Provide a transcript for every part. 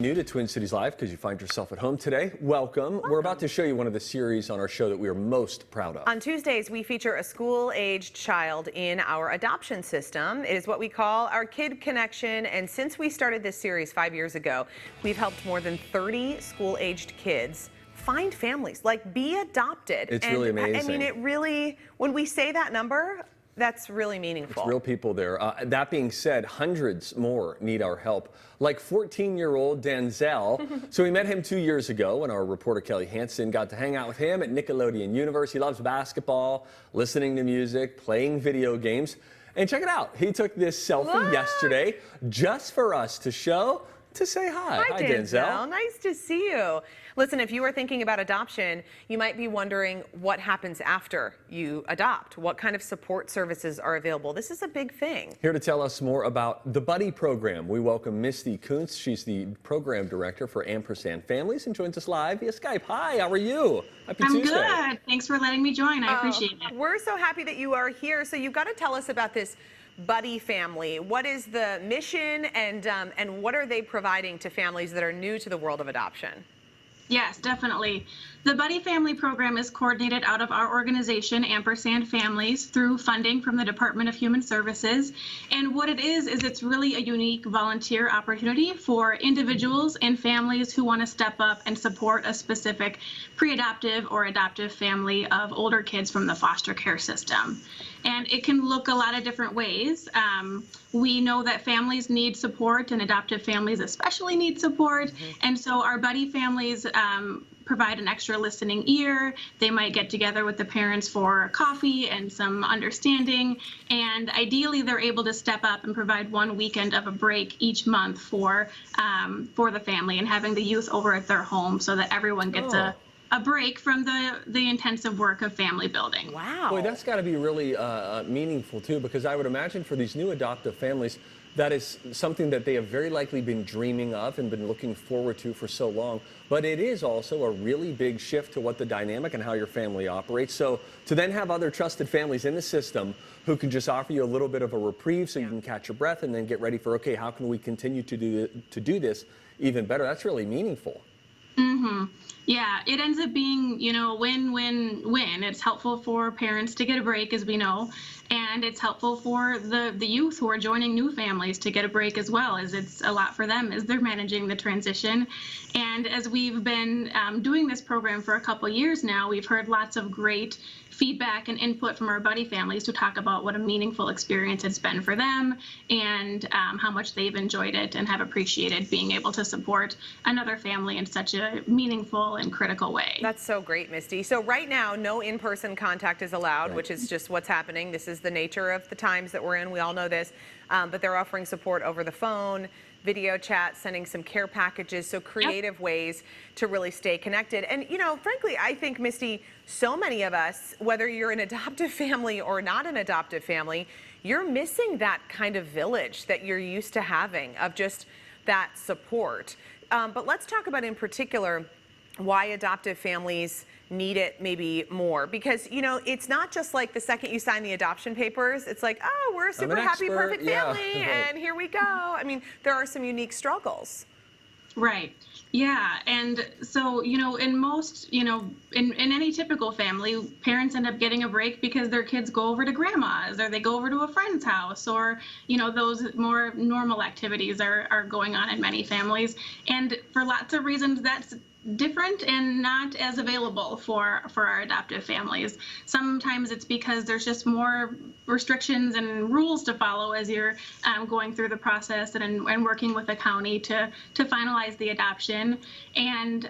New to Twin Cities Live because you find yourself at home today. Welcome. We're about to show you one of the series on our show that we are most proud of. On Tuesdays, we feature a school-aged child in our adoption system. It is what we call our Kid Connection, and since we started this series 5 years ago, we've helped more than 30 school-aged kids find families, like be adopted. It's really amazing. I mean, it really, when we say that number, that's really meaningful. It's real people there. That being said, hundreds more need our help, like 14-year-old Denzel. So we met him 2 years ago when our reporter Kelly Hansen got to hang out with him at Nickelodeon Universe. He loves basketball, listening to music, playing video games. And check it out. He took this selfie yesterday just for us to show, to say hi. Hi, Denzel. Nice to see you. Listen, if you are thinking about adoption, you might be wondering what happens after you adopt. What kind of support services are available? This is a big thing. Here to tell us more about the Buddy program, we welcome Misty Kuntz. She's the program director for Ampersand Families and joins us live via Skype. Hi, how are you? Happy Tuesday. I'm good. Thanks for letting me join. I appreciate it. We're so happy that you are here. So you've got to tell us about this Buddy family. What is the mission and what are they providing to families that are new to the world of adoption? Yes, definitely. The Buddy Family Program is coordinated out of our organization, Ampersand Families, through funding from the Department of Human Services. And what it is it's really a unique volunteer opportunity for individuals and families who want to step up and support a specific pre-adoptive or adoptive family of older kids from the foster care system. And it can look a lot of different ways. We know that families need support, and adoptive families especially need support. And so our Buddy families provide an extra listening ear. They might get together with the parents for coffee and some understanding. And ideally, they're able to step up and provide 1 weekend of a break each month for the family and having the youth over at their home so that everyone gets a break from the intensive work of family building. Wow. Boy, that's got to be really meaningful, too, because I would imagine for these new adoptive families, that is something that they have very likely been dreaming of and been looking forward to for so long. But it is also a really big shift to what the dynamic and how your family operates. So to then have other trusted families in the system who can just offer you a little bit of a reprieve so you can catch your breath and then get ready for, okay, how can we continue to do this even better? That's really meaningful. Yeah, it ends up being, win-win-win. It's helpful for parents to get a break, as we know, and it's helpful for the youth who are joining new families to get a break as well, as it's a lot for them as they're managing the transition. And as we've been doing this program for a couple years now, we've heard lots of great feedback and input from our Buddy families who talk about what a meaningful experience it's been for them and how much they've enjoyed it and have appreciated being able to support another family in such a meaningful and critical way. That's so great, Misty. So right now, no in-person contact is allowed, which is just what's happening. This is the nature of the times that we're in. We all know this. But they're offering support over the phone, video chat, sending some care packages, so creative ways to really stay connected. And, frankly, I think, Misty, so many of us, whether you're an adoptive family or not an adoptive family, you're missing that kind of village that you're used to having, of just that support. But let's talk about, in particular, why adoptive families need it maybe more, because it's not just like the second you sign the adoption papers, it's like, oh, we're a super happy, perfect family, and here we go. I mean, there are some unique struggles. Right. Yeah. And so, in most, in any typical family, parents end up getting a break because their kids go over to grandma's or they go over to a friend's house, or, those more normal activities are going on in many families. And for lots of reasons, that's different and not as available for our adoptive families. Sometimes it's because there's just more restrictions and rules to follow as you're going through the process and working with the county to finalize the adoption. And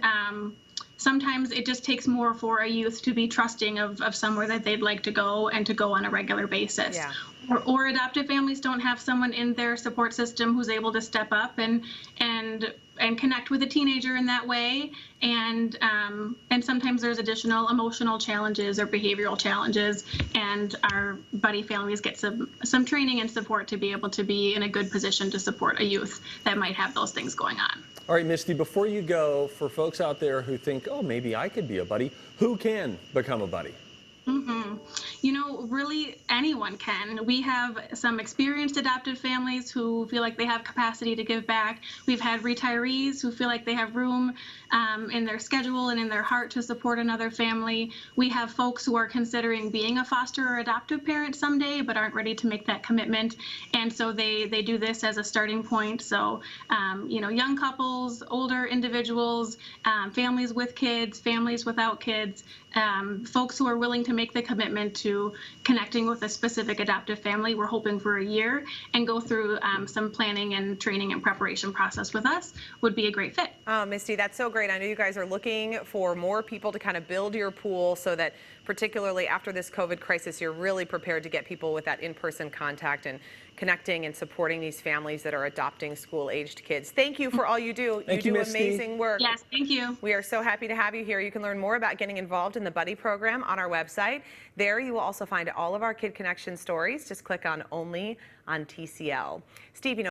sometimes it just takes more for a youth to be trusting of somewhere that they'd like to go and to go on a regular basis. Yeah. Or adoptive families don't have someone in their support system who's able to step up and connect with a teenager in that way. And sometimes there's additional emotional challenges or behavioral challenges, and our Buddy families get some training and support to be able to be in a good position to support a youth that might have those things going on. All right, Misty, before you go, for folks out there who think, oh, maybe I could be a buddy, who can become a buddy? Really anyone can. We have some experienced adoptive families who feel like they have capacity to give back. We've had retirees who feel like they have room in their schedule and in their heart to support another family. We have folks who are considering being a foster or adoptive parent someday but aren't ready to make that commitment, and so they do this as a starting point. So young couples, older individuals, families with kids, families without kids, folks who are willing to make the commitment to connecting with a specific adoptive family. We're hoping for a year and go through some planning and training and preparation process with us would be a great fit. Oh, Misty, that's so great. I know you guys are looking for more people to kind of build your pool so that particularly after this COVID crisis, you're really prepared to get people with that in-person contact and connecting and supporting these families that are adopting school-aged kids. Thank you for all you do. Thank you, do Misty. amazing work. Yes, thank you. We are so happy to have you here. You can learn more about getting involved in the Buddy program on our website. There you will also find all of our Kid Connection stories. Just click on Only on TCL. Steve,